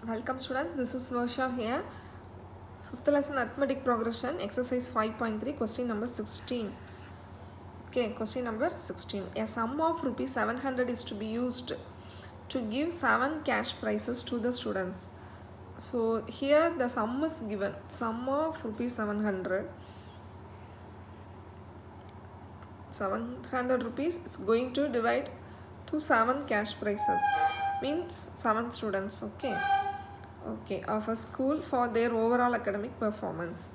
Welcome students, this is Varsha here. Fifth lesson arithmetic progression, exercise 5.3, question number 16. Okay, question number 16. A sum of rupees 700 is to be used to give 7 cash prizes to the students. So here the sum is given, sum of rupees 700. 700 rupees is going to divide to 7 cash prizes, means 7 students. Okay, of a school for their overall academic performance.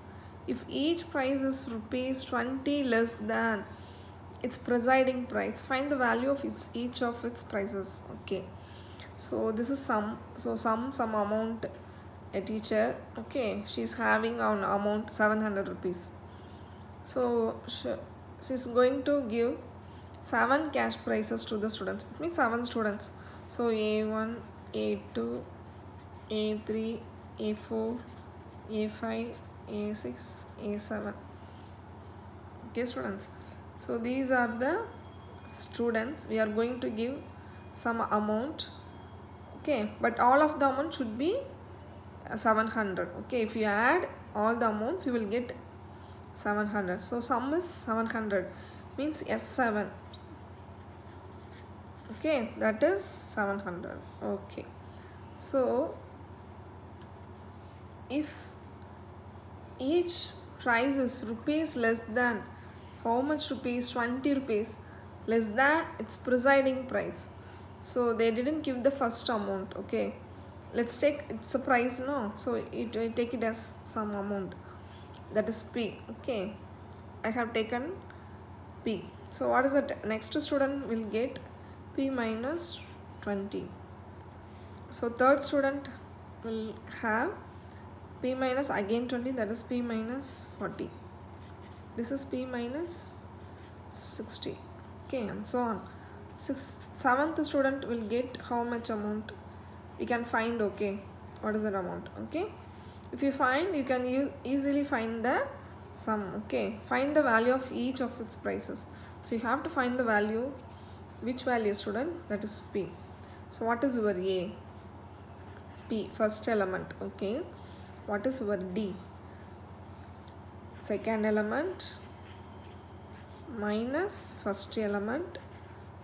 If each prize is rupees 20 less than its presiding prize, find the value of each of its prizes. Okay, so this is some amount. A teacher, okay, she's having an amount 700 rupees. So she's going to give 7 cash prizes to the students. It means 7 students. So A1, A2, A3, A4, A5, A6, A7. Okay, students. So these are the students. We are going to give some amount. Okay, but all of the amount should be 700. Okay, if you add all the amounts, you will get 700. So sum is 700, means S7. Okay, that is 700. Okay, so if each price is rupees less than, how much rupees? 20 rupees less than its presiding price. So they didn't give the first amount. Okay, let's take it's a price, no, so we take it as some amount, that is P. Okay, I have taken P. So what is it? Next student will get P minus 20. So third student will have P minus again 20, that is P minus 40. This is P minus 60. Okay, and so on. Seventh student will get how much amount? We can find. Okay, what is that amount? Okay, if you find, you can easily find the sum. Okay, find the value of each of its prices. So you have to find the value. Which value, student? That is P. So what is your A? P, first element. Okay, what is your D? Second element minus first element.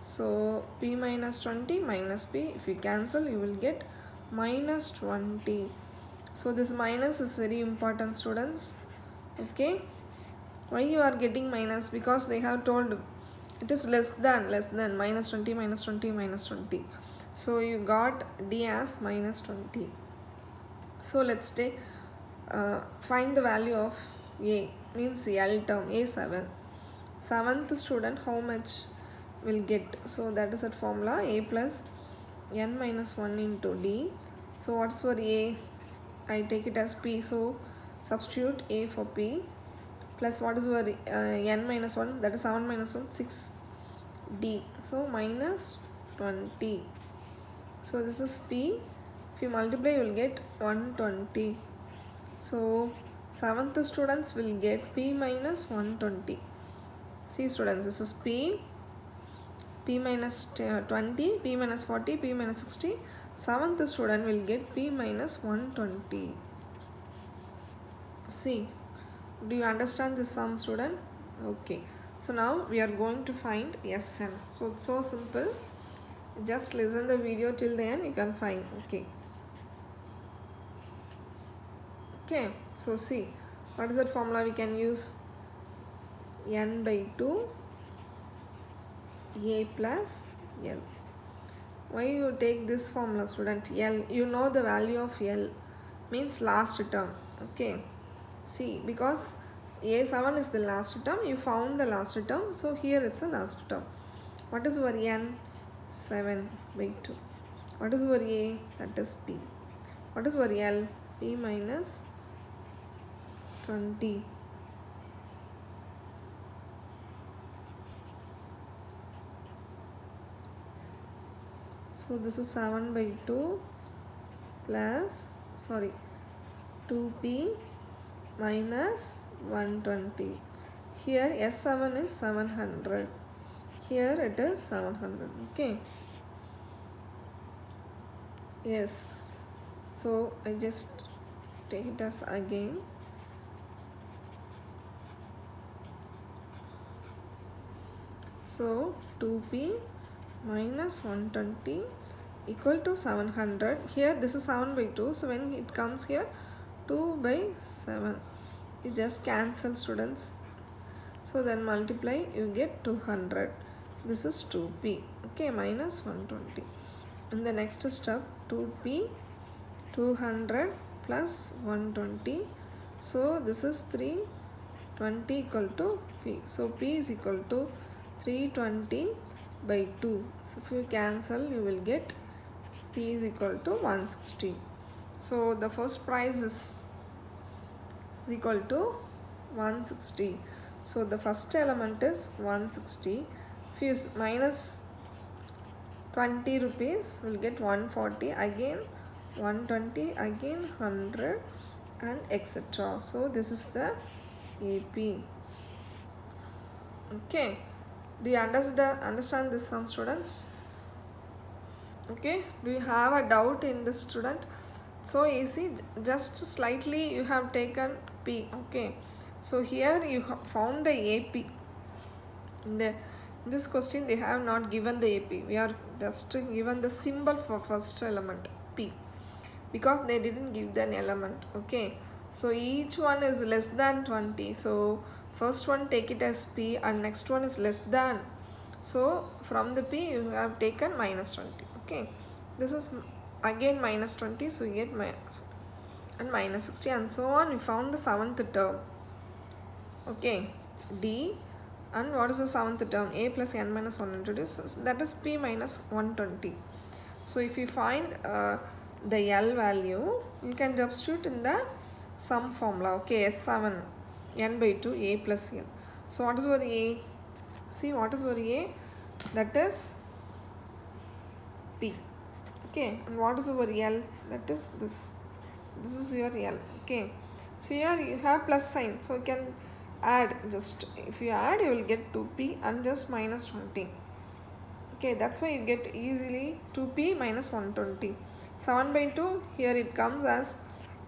So P minus 20 minus P, if you cancel, you will get minus 20. So this minus is very important, students. Okay, why you are getting minus? Because they have told it is less than minus 20 minus 20 minus 20. So you got D as minus 20. So let's take find the value of A, means L term, A7. Seventh student how much will get? So that is that formula, A plus N minus 1 into D. So what's for A? I take it as P, so substitute A for P, plus what is your N minus 1, that is 7 minus 1, 6 D, so minus 20. So this is P. If you multiply, you will get 120. So 7th students will get P minus 120. See students, this is P, P minus 20, P minus 40, P minus 60. 7th student will get P minus 120. See, do you understand this sum, student? Okay, so now we are going to find Sn. So it's so simple. Just listen the video till the end, you can find. Okay, so see, what is that formula we can use? N by 2 A plus L. Why you take this formula, student? L, you know the value of L, means last term. Okay, see, because A7 is the last term, you found the last term, so here it's the last term. What is your N? 7 by 2. What is your A? That is P. What is your L? P minus 20. So this is 7 by 2 plus 2P minus 120. Here S7 is 700. Here it is 700. Okay. Yes. So I just take it as again. So 2p minus 120 equal to 700. Here this is 7 by 2. So when it comes here 2 by 7. You just cancel, students. So then multiply, you get 200. This is 2p. Okay, minus 120. In the next step, 2p 200 plus 120. So this is 320 equal to p. So p is equal to 320 by 2. So if you cancel, you will get p is equal to 160. So the first price is equal to 160. So the first element is 160. If you minus 20 rupees, we'll get 140, again 120, again 100, and etc. So this is the AP. Okay, do you understand this sum, students? Okay, do you have a doubt in this, student? So easy, just slightly you have taken P. Okay, so here you have found the AP. In this question they have not given the AP. We are just given the symbol for first element P, because they didn't give an element. Okay, so each one is less than 20. So first one take it as P and next one is less than. So from the P you have taken minus 20. Okay, this is again minus 20, so you get minus and minus 60 and so on. We found the seventh term. Okay, D, and what is the seventh term? A plus n minus 100 is, that is P minus 120. So if you find the L value, you can substitute in the sum formula. Okay, S7 n by 2 A plus L. So what is our A? See, what is our A? That is P. Okay, and what is our L? That is this. This is your L. Okay, so here you have plus sign, so you can add. Just if you add, you will get 2p and just minus 20. Okay, that's why you get easily 2p minus 120. 7 by 2, here it comes as,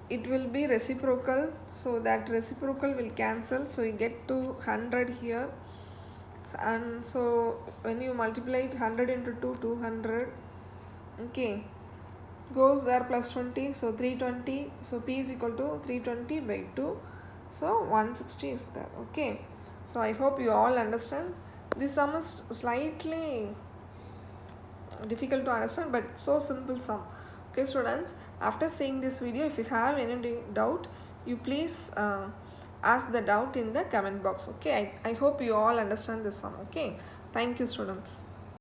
it will be reciprocal, so that reciprocal will cancel, so you get 200 here. And so when you multiply it, 100 into 2, 200. Okay, goes there plus 20, so 320. So p is equal to 320 by 2, so 160 is there. Okay, so I hope you all understand. This sum is slightly difficult to understand, but so simple sum. Okay, students, after seeing this video, if you have any doubt, you please ask the doubt in the comment box. Okay, I hope you all understand this sum. Okay, thank you, students.